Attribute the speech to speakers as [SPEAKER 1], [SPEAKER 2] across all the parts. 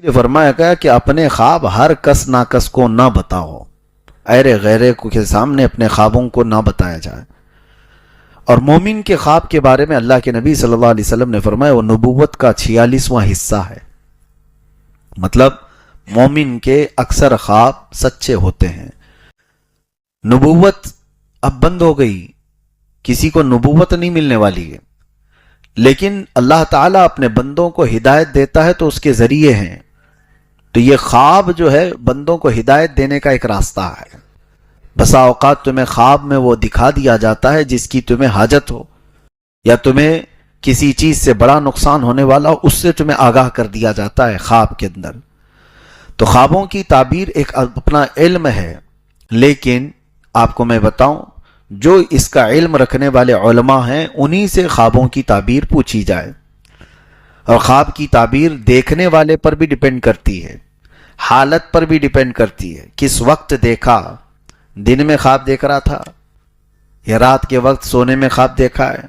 [SPEAKER 1] یہ فرمایا گیا کہ اپنے خواب ہر کس ناکس کو نہ بتاؤ، ایرے غیرے کے سامنے اپنے خوابوں کو نہ بتایا جائے۔ اور مومن کے خواب کے بارے میں اللہ کے نبی صلی اللہ علیہ وسلم نے فرمایا وہ نبوت کا 46واں حصہ ہے۔ مطلب مومن کے اکثر خواب سچے ہوتے ہیں۔ نبوت اب بند ہو گئی، کسی کو نبوت نہیں ملنے والی ہے، لیکن اللہ تعالیٰ اپنے بندوں کو ہدایت دیتا ہے تو اس کے ذریعے ہیں۔ تو یہ خواب جو ہے بندوں کو ہدایت دینے کا ایک راستہ ہے۔ بسا اوقات تمہیں خواب میں وہ دکھا دیا جاتا ہے جس کی تمہیں حاجت ہو، یا تمہیں کسی چیز سے بڑا نقصان ہونے والا ہو، اس سے تمہیں آگاہ کر دیا جاتا ہے خواب کے اندر۔ تو خوابوں کی تعبیر ایک اپنا علم ہے، لیکن آپ کو میں بتاؤں جو اس کا علم رکھنے والے علماء ہیں انہی سے خوابوں کی تعبیر پوچھی جائے۔ اور خواب کی تعبیر دیکھنے والے پر بھی ڈیپینڈ کرتی ہے، حالت پر بھی ڈیپینڈ کرتی ہے، کس وقت دیکھا، دن میں خواب دیکھ رہا تھا یا رات کے وقت سونے میں خواب دیکھا ہے،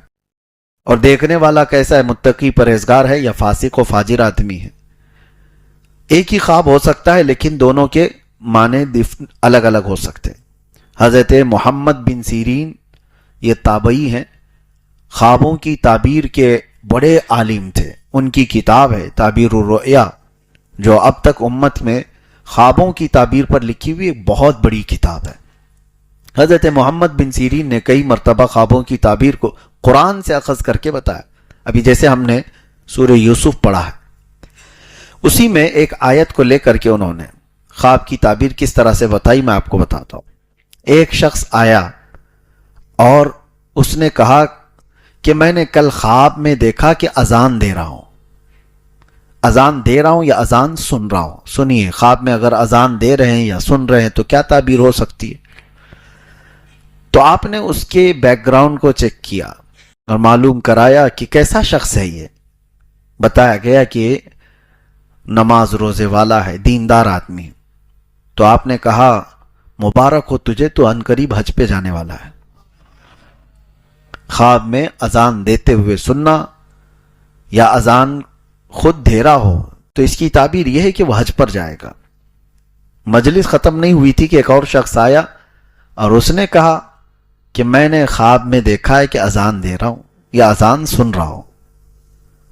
[SPEAKER 1] اور دیکھنے والا کیسا ہے، متقی پرہیزگار ہے یا فاسق و فاجر آدمی ہے۔ ایک ہی خواب ہو سکتا ہے لیکن دونوں کے معنی الگ الگ ہو سکتے ہیں۔ حضرت محمد بن سیرین یہ تابعی ہیں، خوابوں کی تعبیر کے بڑے عالم تھے۔ ان کی کتاب ہے تعبیر الرؤیا، جو اب تک امت میں خوابوں کی تعبیر پر لکھی ہوئی ایک بہت بڑی کتاب ہے۔ حضرت محمد بن سیرین نے کئی مرتبہ خوابوں کی تعبیر کو قرآن سے اخذ کر کے بتایا۔ ابھی جیسے ہم نے سورہ یوسف پڑھا ہے، اسی میں ایک آیت کو لے کر کے انہوں نے خواب کی تعبیر کس طرح سے بتائی، میں آپ کو بتاتا ہوں۔ ایک شخص آیا اور اس نے کہا کہ میں نے کل خواب میں دیکھا کہ اذان دے رہا ہوں۔ اذان دے رہا ہوں یا اذان سن رہا ہوں؟ سنیے، خواب میں اگر اذان دے رہے ہیں یا سن رہے ہیں تو کیا تعبیر ہو سکتی ہے؟ تو آپ نے اس کے بیک گراؤنڈ کو چیک کیا اور معلوم کرایا کہ کیسا شخص ہے یہ۔ بتایا گیا کہ نماز روزے والا ہے، دیندار آدمی۔ تو آپ نے کہا مبارک ہو تجھے، تو عنقریب حج پہ جانے والا ہے۔ خواب میں اذان دیتے ہوئے سننا یا اذان خود دے رہا ہو تو اس کی تعبیر یہ ہے کہ وہ حج پر جائے گا۔ مجلس ختم نہیں ہوئی تھی کہ ایک اور شخص آیا اور اس نے کہا کہ میں نے خواب میں دیکھا ہے کہ اذان دے رہا ہوں یا اذان سن رہا ہوں۔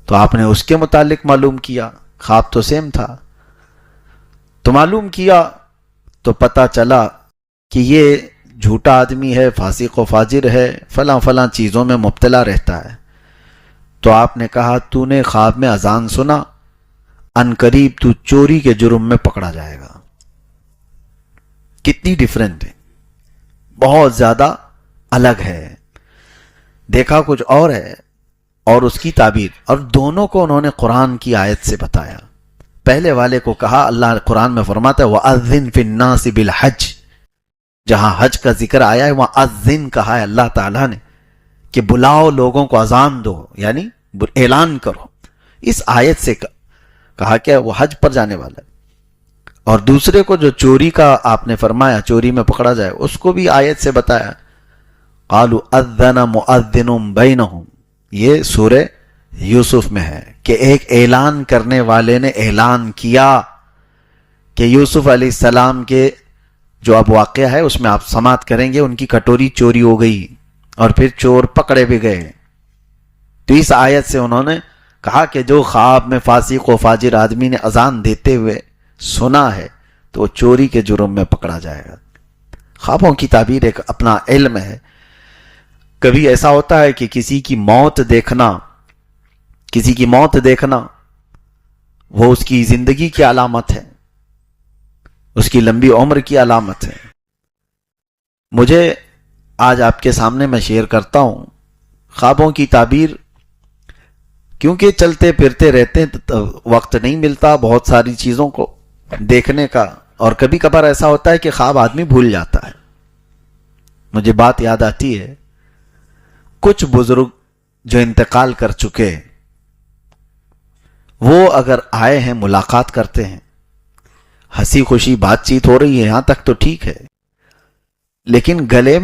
[SPEAKER 1] تو آپ نے اس کے متعلق معلوم کیا، خواب تو سیم تھا، تو معلوم کیا تو پتہ چلا کہ یہ جھوٹا آدمی ہے، فاسق و فاجر ہے، فلاں فلاں چیزوں میں مبتلا رہتا ہے۔ تو آپ نے کہا تو نے خواب میں اذان سنا، عنقریب تو چوری کے جرم میں پکڑا جائے گا۔ کتنی ڈیفرنٹ ہے، بہت زیادہ الگ ہے۔ دیکھا کچھ اور ہے اور اس کی تعبیر، اور دونوں کو انہوں نے قرآن کی آیت سے بتایا۔ پہلے والے کو کہا، اللہ قرآن میں فرماتا ہے وَأَذِّن فِي النَّاسِ بِالْحَجِّ، جہاں حج کا ذکر آیا ہے وہاں اذن کہا ہے اللہ تعالیٰ نے کہ بلاؤ، لوگوں کو اذان دو، یعنی اعلان کرو۔ اس آیت سے کہا کہ وہ حج پر جانے والا ہے۔ اور دوسرے کو جو چوری کا آپ نے فرمایا چوری میں پکڑا جائے، اس کو بھی آیت سے بتایا، قالوا اذن مؤذن بینہم، یہ سورہ یوسف میں ہے کہ ایک اعلان کرنے والے نے اعلان کیا کہ یوسف علیہ السلام کے جو اب واقعہ ہے اس میں آپ سماعت کریں گے، ان کی کٹوری چوری ہو گئی اور پھر چور پکڑے بھی گئے۔ تو اس آیت سے انہوں نے کہا کہ جو خواب میں فاسق و فاجر آدمی نے اذان دیتے ہوئے سنا ہے تو وہ چوری کے جرم میں پکڑا جائے گا۔ خوابوں کی تعبیر ایک اپنا علم ہے۔ کبھی ایسا ہوتا ہے کہ کسی کی موت دیکھنا وہ اس کی زندگی کی علامت ہے، اس کی لمبی عمر کی علامت ہے۔ مجھے آج آپ کے سامنے میں شیئر کرتا ہوں خوابوں کی تعبیر، کیونکہ چلتے پھرتے رہتے ہیں تو وقت نہیں ملتا بہت ساری چیزوں کو دیکھنے کا، اور کبھی کبھار ایسا ہوتا ہے کہ خواب آدمی بھول جاتا ہے۔ مجھے بات یاد آتی ہے، کچھ بزرگ جو انتقال کر چکے وہ اگر آئے ہیں ملاقات کرتے ہیں، ہنسی خوشی بات چیت ہو رہی ہے، یہاں تک تو ٹھیک ہے، لیکن گلے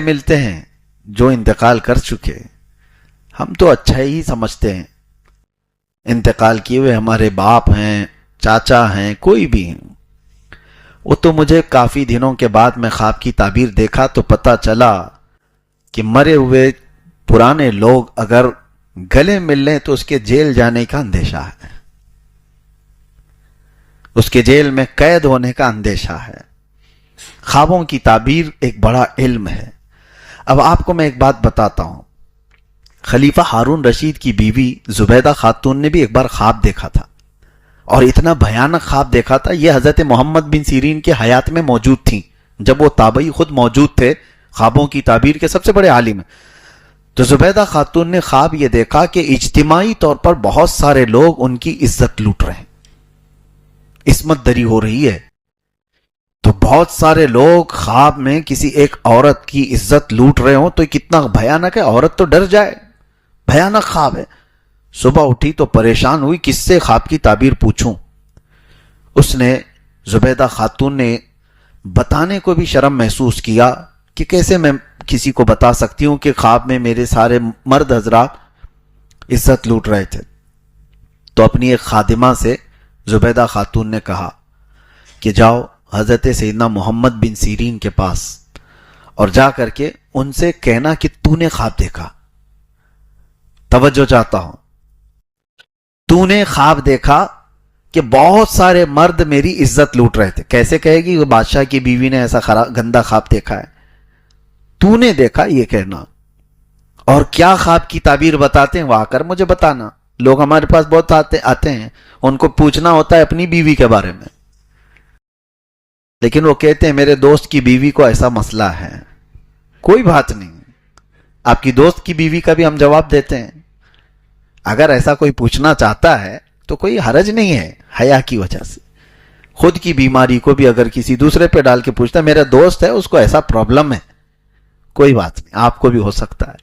[SPEAKER 1] ملتے ہیں جو انتقال کر چکے، ہم تو اچھا ہی سمجھتے ہیں انتقال کیے ہوئے ہمارے باپ ہیں، چاچا ہیں، کوئی بھی ہیں، وہ تو مجھے کافی دنوں کے بعد میں خواب کی تعبیر دیکھا تو پتہ چلا کہ مرے ہوئے پرانے لوگ اگر گلے مل لیں تو اس کے جیل جانے کا اندیشہ ہے، اس کے جیل میں قید ہونے کا اندیشہ ہے۔ خوابوں کی تعبیر ایک بڑا علم ہے۔ اب آپ کو میں ایک بات بتاتا ہوں، خلیفہ ہارون رشید کی بیوی زبیدہ خاتون نے بھی ایک بار خواب دیکھا تھا، اور اتنا بھیانک خواب دیکھا تھا، یہ حضرت محمد بن سیرین کے حیات میں موجود تھیں، جب وہ تابعی خود موجود تھے، خوابوں کی تعبیر کے سب سے بڑے عالم ہیں۔ تو زبیدہ خاتون نے خواب یہ دیکھا کہ اجتماعی طور پر بہت سارے لوگ ان کی عزت لوٹ رہے ہیں، عصمت دری ہو رہی ہے۔ تو بہت سارے لوگ خواب میں کسی ایک عورت کی عزت لوٹ رہے ہوں تو کتنا بھیانک ہے، عورت تو ڈر جائے، بھیانک خواب ہے۔ صبح اٹھی تو پریشان ہوئی، کس سے خواب کی تعبیر پوچھوں؟ اس نے زبیدہ خاتون نے بتانے کو بھی شرم محسوس کیا کہ کیسے میں کسی کو بتا سکتی ہوں کہ خواب میں میرے سارے مرد حضرات عزت لوٹ رہے تھے۔ تو اپنی ایک خادمہ سے زبیدہ خاتون نے کہا کہ جاؤ حضرت سیدنا محمد بن سیرین کے پاس اور جا کر کے ان سے کہنا کہ تو نے خواب دیکھا، توجہ چاہتا ہوں، تو نے خواب دیکھا کہ بہت سارے مرد میری عزت لوٹ رہے تھے۔ کیسے کہے گی وہ بادشاہ کی بیوی نے ایسا گندا خواب دیکھا ہے؟ تو نے دیکھا یہ کہنا، اور کیا خواب کی تعبیر بتاتے ہیں وہ آ کر مجھے بتانا۔ لوگ ہمارے پاس بہت آتے ہیں، ان کو پوچھنا ہوتا ہے اپنی بیوی کے بارے میں، لیکن وہ کہتے ہیں میرے دوست کی بیوی کو ایسا مسئلہ ہے۔ کوئی بات نہیں، آپ کی دوست کی بیوی کا بھی ہم جواب دیتے ہیں۔ اگر ایسا کوئی پوچھنا چاہتا ہے تو کوئی حرج نہیں ہے، حیا کی وجہ سے۔ خود کی بیماری کو بھی اگر کسی دوسرے پہ ڈال کے پوچھتا ہے، میرا دوست ہے اس کو ایسا پرابلم ہے، کوئی بات نہیں، آپ کو بھی ہو سکتا ہے۔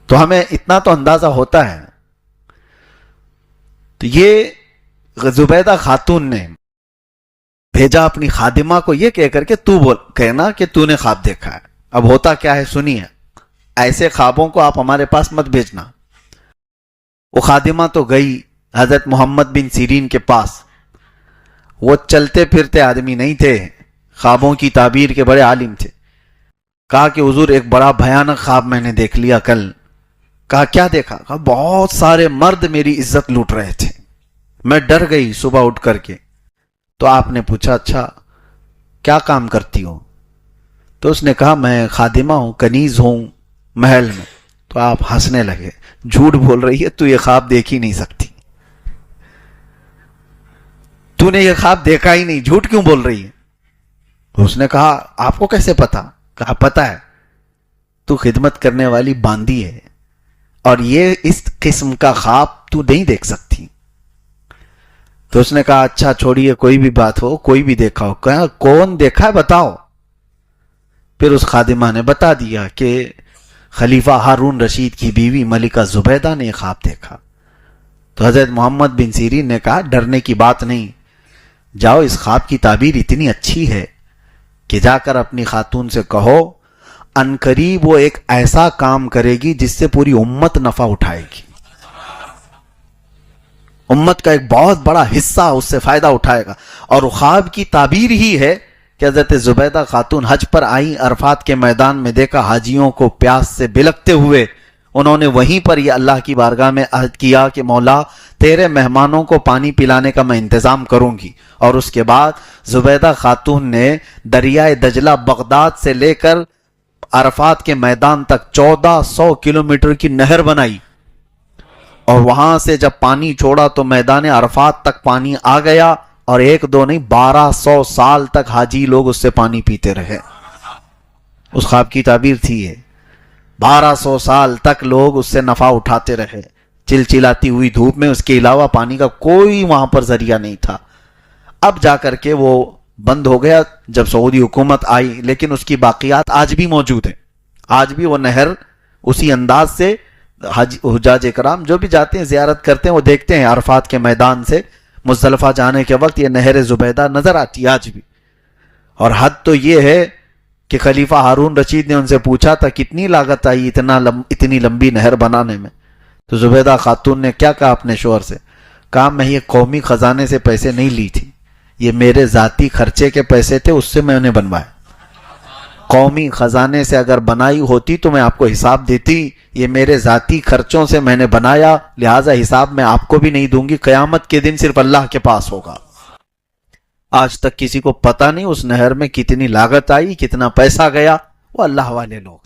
[SPEAKER 1] تو ہمیں اتنا تو اندازہ ہوتا ہے۔ تو یہ زبیدہ خاتون نے بھیجا اپنی خادمہ کو یہ کہہ کر کے تو بول کہنا کہ تو نے خواب دیکھا ہے۔ اب ہوتا کیا ہے سنیے، ایسے خوابوں کو آپ ہمارے پاس مت بھیجنا۔ وہ خادمہ تو گئی حضرت محمد بن سیرین کے پاس، وہ چلتے پھرتے آدمی نہیں تھے، خوابوں کی تعبیر کے بڑے عالم تھے۔ کہا کہ حضور ایک بڑا بھیانک خواب میں نے دیکھ لیا کل۔ کہا کیا دیکھا؟ کہا بہت سارے مرد میری عزت لوٹ رہے تھے، میں ڈر گئی صبح اٹھ کر کے۔ تو آپ نے پوچھا اچھا کیا کام کرتی ہو؟ تو اس نے کہا میں خادمہ ہوں، کنیز ہوں محل میں۔ تو آپ ہنسنے لگے، جھوٹ بول رہی ہے، تو یہ خواب دیکھ ہی نہیں سکتی، تو نے یہ خواب دیکھا ہی نہیں، جھوٹ کیوں بول رہی ہے؟ تو اس نے کہا آپ کو کیسے پتا؟ کہا پتا ہے، تو خدمت کرنے والی باندی ہے، اور یہ اس قسم کا خواب تو نہیں دیکھ سکتی۔ تو اس نے کہا اچھا چھوڑیے، کوئی بھی بات ہو، کوئی بھی دیکھا ہو۔ کہا کون دیکھا ہے بتاؤ۔ پھر اس خادمہ نے بتا دیا کہ خلیفہ ہارون رشید کی بیوی ملکہ زبیدہ نے خواب دیکھا۔ تو حضرت محمد بن سیرین نے کہا ڈرنے کی بات نہیں، جاؤ اس خواب کی تعبیر اتنی اچھی ہے کہ جا کر اپنی خاتون سے کہو عنقریب وہ ایک ایسا کام کرے گی جس سے پوری امت نفع اٹھائے گی، امت کا ایک بہت بڑا حصہ اس سے فائدہ اٹھائے گا۔ اور خواب کی تعبیر ہی ہے کہ حضرت زبیدہ خاتون حج پر آئی، عرفات کے میدان میں دیکھا حاجیوں کو پیاس سے بلکتے ہوئے، انہوں نے وہیں پر یہ اللہ کی بارگاہ میں عہد کیا کہ مولا تیرے مہمانوں کو پانی پلانے کا میں انتظام کروں گی۔ اور اس کے بعد زبیدہ خاتون نے دریائے دجلہ بغداد سے لے کر عرفات کے میدان تک 1400 کلومیٹر کی نہر بنائی، اور وہاں سے جب پانی چھوڑا تو میدان عرفات تک پانی آ گیا، اور ایک دو نہیں 1200 سال تک حاجی لوگ اس سے پانی پیتے رہے۔ اس خواب کی تعبیر تھی یہ، 1200 سال تک لوگ اس سے نفع اٹھاتے رہے، چلچلاتی ہوئی دھوپ میں، اس کے علاوہ پانی کا کوئی وہاں پر ذریعہ نہیں تھا۔ اب جا کر کے وہ بند ہو گیا جب سعودی حکومت آئی، لیکن اس کی باقیات آج بھی موجود ہیں، آج بھی وہ نہر اسی انداز سے حجاج اکرام جو بھی جاتے ہیں زیارت کرتے ہیں وہ دیکھتے ہیں عرفات کے میدان سے مزدلفہ جانے کے وقت یہ نہر زبیدہ نظر آتی ہے آج بھی۔ اور حد تو یہ ہے کہ خلیفہ ہارون رشید نے ان سے پوچھا تھا کتنی لاگت آئی اتنی لمبی نہر بنانے میں؟ تو زبیدہ خاتون نے کیا کہا اپنے شوہر سے؟ کہا میں یہ قومی خزانے سے پیسے نہیں لی تھی، یہ میرے ذاتی خرچے کے پیسے تھے، اس سے میں نے بنوائے۔ قومی خزانے سے اگر بنائی ہوتی تو میں آپ کو حساب دیتی، یہ میرے ذاتی خرچوں سے میں نے بنایا، لہٰذا حساب میں آپ کو بھی نہیں دوں گی، قیامت کے دن صرف اللہ کے پاس ہوگا۔ آج تک کسی کو پتہ نہیں اس نہر میں کتنی لاگت آئی، کتنا پیسہ گیا، وہ اللہ والے لوگ۔